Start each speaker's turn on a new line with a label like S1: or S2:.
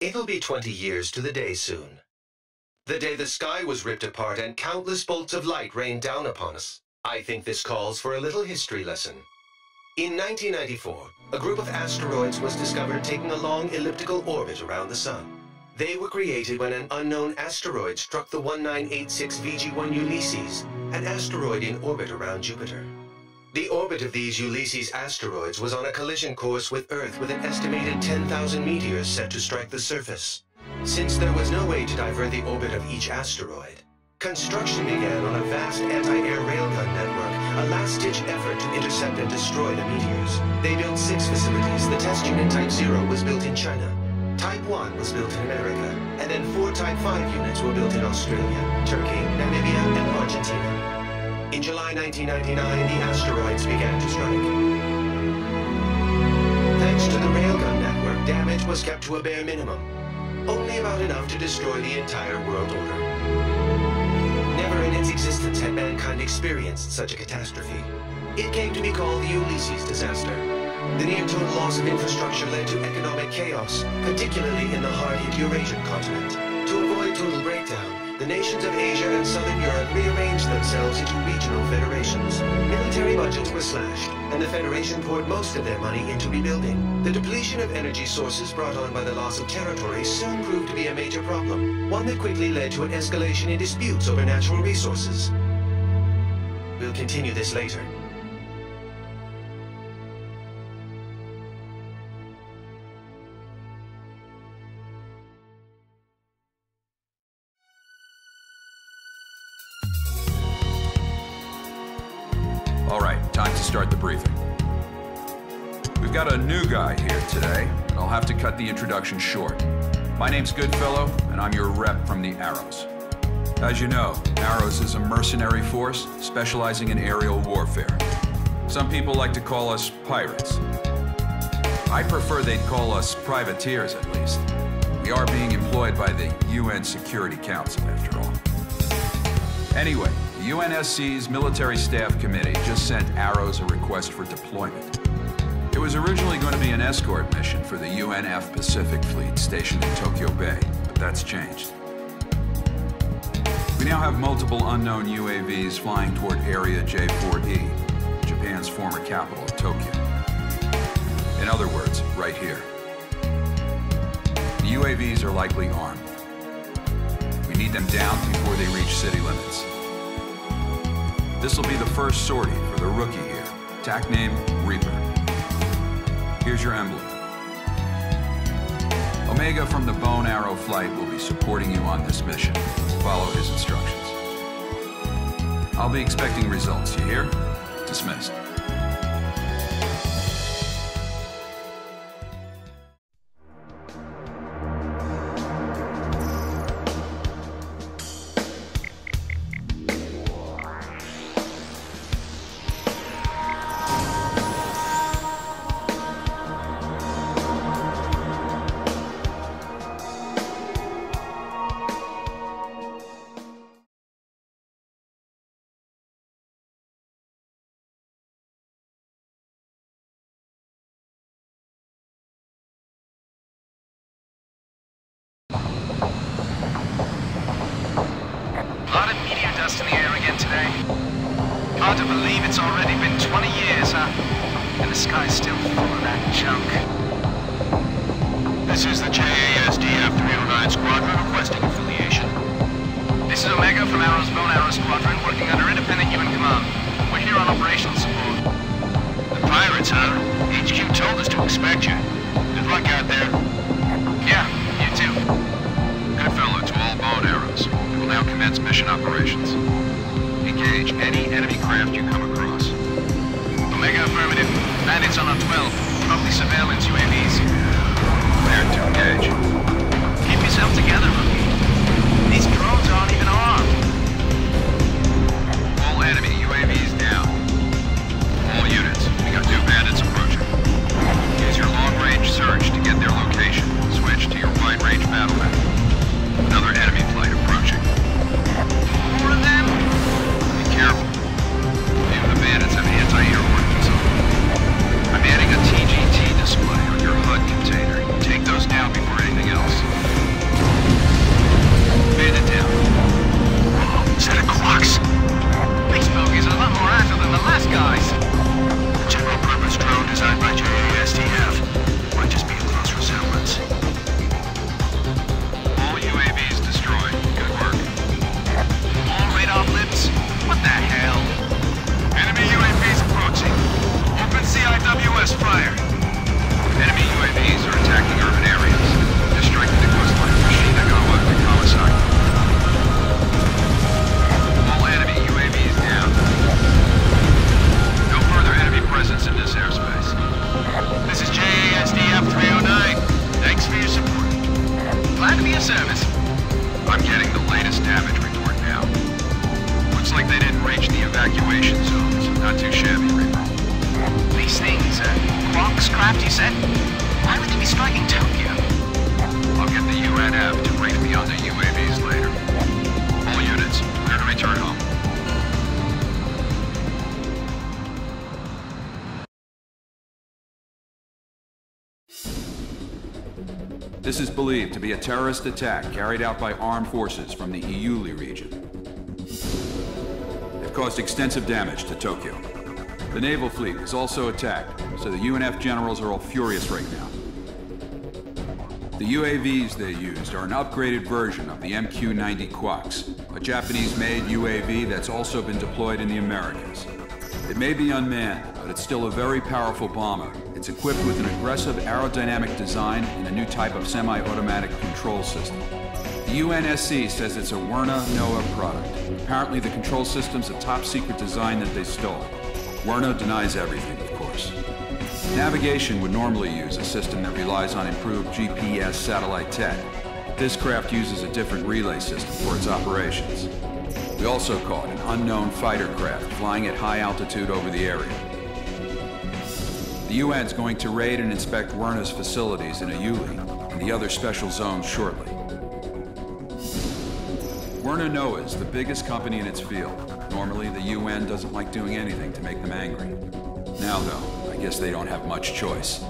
S1: It'll be 20 years to the day soon. The day the sky was ripped apart and countless bolts of light rained down upon us. I think this calls for a little history lesson. In 1994, a group of asteroids was discovered taking a long elliptical orbit around the Sun. They were created when an unknown asteroid struck the 1986 VG-1 Ulysses, an asteroid in orbit around Jupiter. The orbit of these Ulysses asteroids was on a collision course with Earth with an estimated 10,000 meteors set to strike the surface. Since there was no way to divert the orbit of each asteroid, construction began on a vast anti-air railgun network, a last-ditch effort to intercept and destroy the meteors. They built 6 facilities. The test unit Type 0 was built in China. Type 1 was built in America, and then 4 Type 5 units were built in Australia, Turkey, Namibia, and Argentina. In July 1999, the asteroids began to strike. Thanks to the railgun network, damage was kept to a bare minimum, only about enough to destroy the entire world order. Never in its existence had mankind experienced such a catastrophe. It came to be called the Ulysses disaster. The near-total loss of infrastructure led to economic chaos, particularly in the hard-hit Eurasian continent. To avoid total breakdown, the nations of Asia and Southern Europe rearranged themselves into regional federations. Military budgets were slashed, and the Federation poured most of their money into rebuilding. The depletion of energy sources brought on by the loss of territory soon proved to be a major problem, one that quickly led to an escalation in disputes over natural resources. We'll continue this later.
S2: All right, time to start the briefing. We've got a new guy here today, and I'll have to cut the introduction short. My name's Goodfellow, and I'm your rep from the Arrows. As you know, Arrows is a mercenary force specializing in aerial warfare. Some people like to call us pirates. I prefer they'd call us privateers, at least. We are being employed by the UN Security Council, after all. Anyway, the UNSC's Military Staff Committee just sent Arrows a request for deployment. It was originally going to be an escort mission for the UNF Pacific Fleet stationed in Tokyo Bay, but that's changed. We now have multiple unknown UAVs flying toward Area J4E, Japan's former capital of Tokyo. In other words, right here. The UAVs are likely armed. We need them down before they reach city limits. This will be the first sortie for the rookie here, TAC name Reaper. Here's your emblem. Omega from the Bone Arrow Flight will be supporting you on this mission. Follow his instructions. I'll be expecting results, you hear? Dismissed.
S3: Dust in the air again today. Hard to believe it's already been 20 years, huh? And the sky's still full of that junk.
S4: This is the JASDF 309 Squadron requesting affiliation.
S3: This is Omega from Arrow's Bone Arrow Squadron, working under independent UN command. We're here on operational support.
S4: The pirates, huh? HQ told us to expect you. Good luck out there.
S3: Yeah, you too.
S4: Goodfellow to all Bone Arrows. We will now commence mission operations. Engage any enemy craft you come across.
S3: Omega affirmative. Bandits on our 12. Probably surveillance UAVs.
S4: Cleared to engage.
S3: Keep yourself together, rookie. These drones aren't even armed.
S4: All enemy UAVs down. All units, we got 2 bandits approaching. Use your long-range search to get their location. Switch to your wide-range battle map. Another enemy flight approaching.
S3: More of them?
S4: Be careful. Few of the bandits have anti-air ordnance on them. I'm adding a TGT display on your HUD container. Take those down before anything else. evacuation zones. Not too shabby, Reaper.
S3: These things, Quark's craft, you said? Why would they be striking Tokyo?
S4: I'll get the UNF to brief me on the UAVs later. All units, clear to return home.
S2: This is believed to be a terrorist attack carried out by armed forces from the Iuli region. They've caused extensive damage to Tokyo. The naval fleet was also attacked, so the UNF generals are all furious right now. The UAVs they used are an upgraded version of the MQ-90 Quaks, a Japanese-made UAV that's also been deployed in the Americas. It may be unmanned, but it's still a very powerful bomber. It's equipped with an aggressive aerodynamic design and a new type of semi-automatic control system. The UNSC says it's a Werner-NOAA product. Apparently the control system's a top-secret design that they stole. Werner denies everything, of course. Navigation would normally use a system that relies on improved GPS satellite tech. This craft uses a different relay system for its operations. We also caught an unknown fighter craft flying at high altitude over the area. The UN's going to raid and inspect Werner's facilities in Iuli and the other special zones shortly. Werner NOAA is the biggest company in its field. Normally, the UN doesn't like doing anything to make them angry. Now, though, I guess they don't have much choice.